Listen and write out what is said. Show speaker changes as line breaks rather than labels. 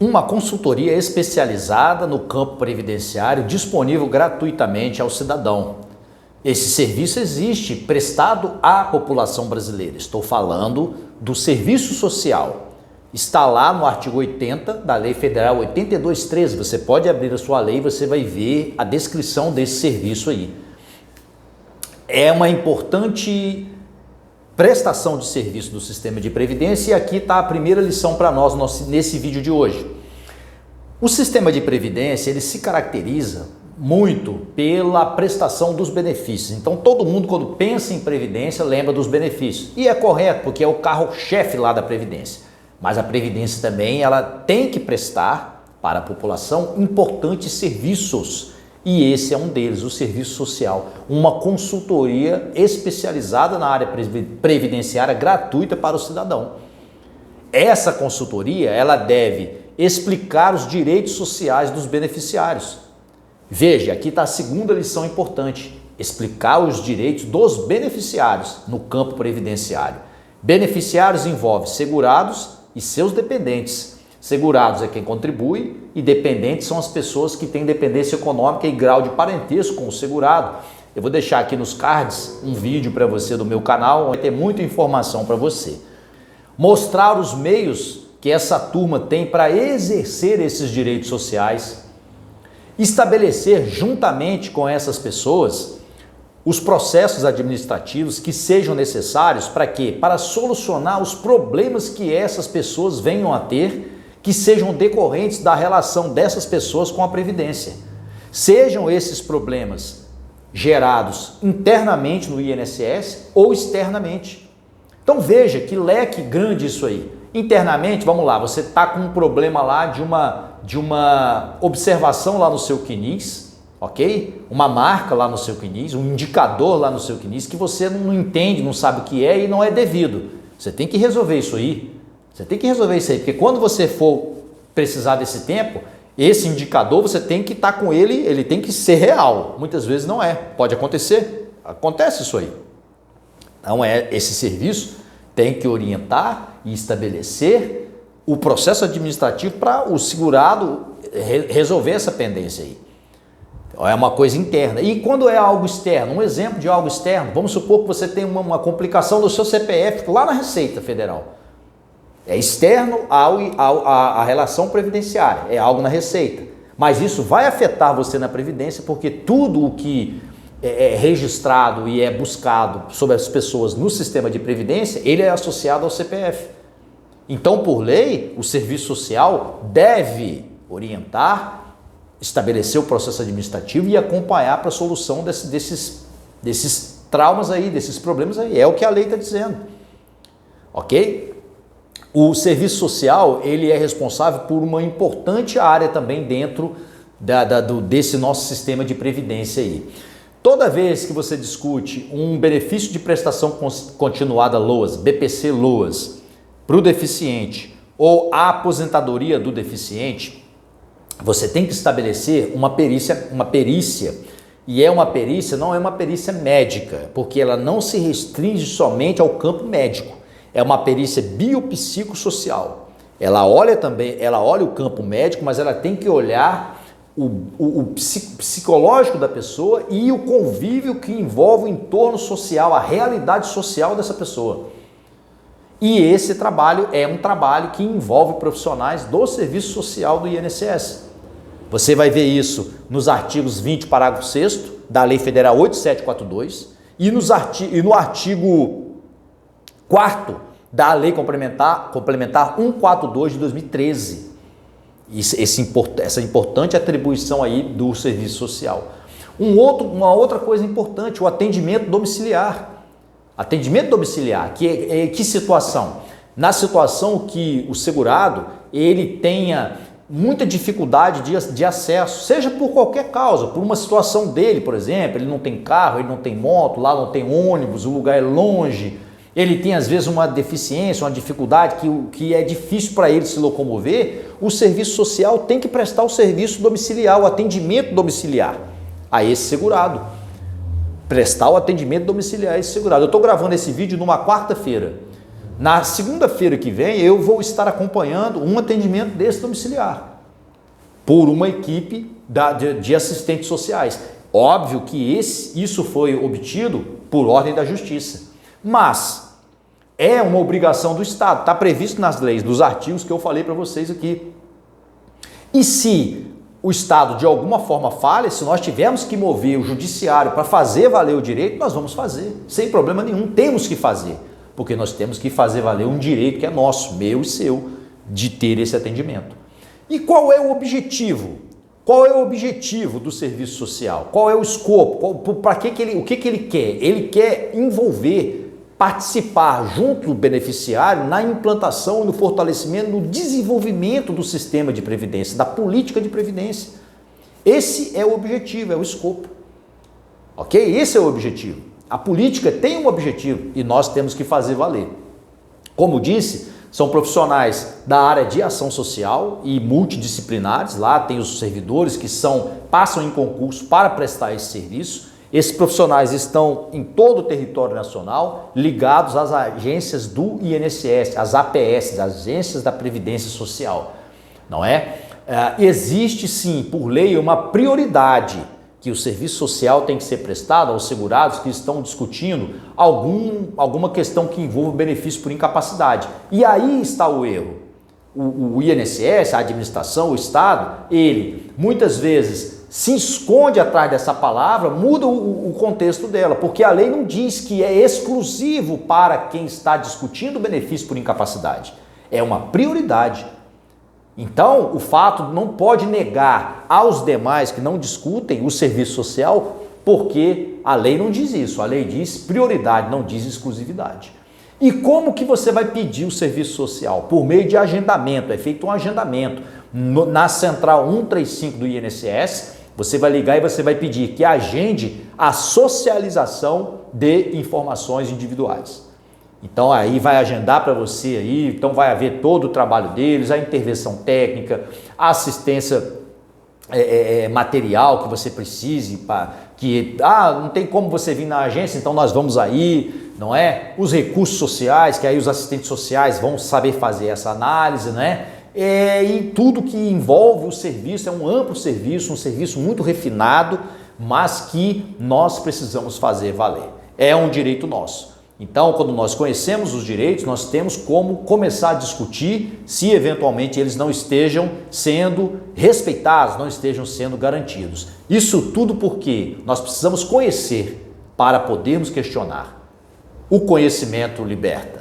uma consultoria especializada no campo previdenciário disponível gratuitamente ao cidadão. Esse serviço existe prestado à população brasileira. Estou falando do serviço social. Está lá no artigo 80 da Lei Federal 82.13. Você pode abrir a sua lei e você vai ver a descrição desse serviço aí. É uma importante prestação de serviço do sistema de previdência e aqui está a primeira lição para nós nesse vídeo de hoje. O sistema de previdência ele se caracteriza muito pela prestação dos benefícios. Então todo mundo quando pensa em previdência lembra dos benefícios e é correto porque é o carro-chefe lá da previdência. Mas a previdência também ela tem que prestar para a população importantes serviços. E esse é um deles, o serviço social, uma consultoria especializada na área previdenciária gratuita para o cidadão. Essa consultoria, ela deve explicar os direitos sociais dos beneficiários. Veja, aqui está a segunda lição importante, explicar os direitos dos beneficiários no campo previdenciário. Beneficiários envolve segurados e seus dependentes. Segurados é quem contribui e dependentes são as pessoas que têm dependência econômica e grau de parentesco com o segurado. Eu vou deixar aqui nos cards um vídeo para você do meu canal, vai ter muita informação para você. Mostrar os meios que essa turma tem para exercer esses direitos sociais. Estabelecer juntamente com essas pessoas os processos administrativos que sejam necessários para quê? Para solucionar os problemas que essas pessoas venham a ter que sejam decorrentes da relação dessas pessoas com a Previdência. Sejam esses problemas gerados internamente no INSS ou externamente. Então veja que leque grande isso aí. Internamente, vamos lá, você está com um problema lá de uma observação lá no seu CNIS, ok? Uma marca lá no seu CNIS, um indicador lá no seu CNIS que você não entende, não sabe o que é e não é devido. Você tem que resolver isso aí. Você tem que resolver isso aí, porque quando você for precisar desse tempo, esse indicador você tem que estar com ele tem que ser real. Muitas vezes não é. Pode acontecer. Acontece isso aí. Então esse serviço tem que orientar e estabelecer o processo administrativo para o segurado resolver essa pendência aí. Então, é uma coisa interna. E quando é algo externo, um exemplo de algo externo, vamos supor que você tem uma complicação do seu CPF lá na Receita Federal. É externo à relação previdenciária, é algo na Receita. Mas isso vai afetar você na Previdência porque tudo o que é registrado e é buscado sobre as pessoas no sistema de Previdência, ele é associado ao CPF. Então, por lei, o Serviço Social deve orientar, estabelecer o processo administrativo e acompanhar para a solução desses traumas aí, desses problemas aí. É o que a lei está dizendo. Ok? O serviço social ele é responsável por uma importante área também dentro desse nosso sistema de previdência aí. Toda vez que você discute um benefício de prestação continuada LOAS, BPC LOAS, para o deficiente ou a aposentadoria do deficiente, você tem que estabelecer uma perícia e não é uma perícia médica, porque ela não se restringe somente ao campo médico. É uma perícia biopsicossocial. Ela olha o campo médico, mas ela tem que olhar o psicológico da pessoa e o convívio que envolve o entorno social, a realidade social dessa pessoa. E esse trabalho é um trabalho que envolve profissionais do serviço social do INSS. Você vai ver isso nos artigos 20, parágrafo 6º da Lei Federal 8742 e no artigo 4º da Lei Complementar 142 de 2013. Essa importante atribuição aí do serviço social. Uma outra coisa importante, o atendimento domiciliar. Atendimento domiciliar, que situação? Na situação que o segurado ele tenha muita dificuldade de acesso, seja por qualquer causa, por uma situação dele, por exemplo, ele não tem carro, ele não tem moto, lá não tem ônibus, o lugar é longe, ele tem às vezes uma deficiência, uma dificuldade que é difícil para ele se locomover, o serviço social tem que prestar o serviço domiciliar, o atendimento domiciliar a esse segurado. Prestar o atendimento domiciliar a esse segurado. Eu estou gravando esse vídeo numa quarta-feira. Na segunda-feira que vem, eu vou estar acompanhando um atendimento desse domiciliar por uma equipe de assistentes sociais. Óbvio que isso foi obtido por ordem da Justiça, mas é uma obrigação do Estado, está previsto nas leis, nos artigos que eu falei para vocês aqui. E se o Estado de alguma forma falha, se nós tivermos que mover o judiciário para fazer valer o direito, nós vamos fazer, sem problema nenhum, temos que fazer, porque nós temos que fazer valer um direito que é nosso, meu e seu, de ter esse atendimento. E qual é o objetivo? Qual é o objetivo do serviço social? Qual é o escopo? O que ele quer? Ele quer envolver, participar junto do beneficiário na implantação, no fortalecimento, no desenvolvimento do sistema de previdência, da política de previdência. Esse é o objetivo, é o escopo. Ok? Esse é o objetivo. A política tem um objetivo e nós temos que fazer valer. Como disse, são profissionais da área de ação social e multidisciplinares. Lá tem os servidores que passam em concurso para prestar esse serviço. Esses profissionais estão em todo o território nacional, ligados às agências do INSS, às APS, as Agências da Previdência Social, não é? Existe sim, por lei, uma prioridade que o serviço social tem que ser prestado aos segurados que estão discutindo alguma questão que envolva benefício por incapacidade. E aí está o erro. O INSS, a administração, o Estado, ele muitas vezes se esconde atrás dessa palavra, muda o contexto dela, porque a lei não diz que é exclusivo para quem está discutindo o benefício por incapacidade. É uma prioridade. Então, o fato não pode negar aos demais que não discutem o serviço social, porque a lei não diz isso, a lei diz prioridade, não diz exclusividade. E como que você vai pedir o serviço social? Por meio de agendamento, é feito um agendamento. Na central 135 do INSS, você vai ligar e você vai pedir que agende a socialização de informações individuais. Então aí vai agendar para você aí, então vai haver todo o trabalho deles, a intervenção técnica, a assistência material que você precise, não tem como você vir na agência, então nós vamos aí, não é? Os recursos sociais, que aí os assistentes sociais vão saber fazer essa análise, né? E tudo que envolve o serviço, é um amplo serviço, um serviço muito refinado, mas que nós precisamos fazer valer. É um direito nosso. Então, quando nós conhecemos os direitos, nós temos como começar a discutir se eventualmente eles não estejam sendo respeitados, não estejam sendo garantidos. Isso tudo porque nós precisamos conhecer para podermos questionar. O conhecimento liberta.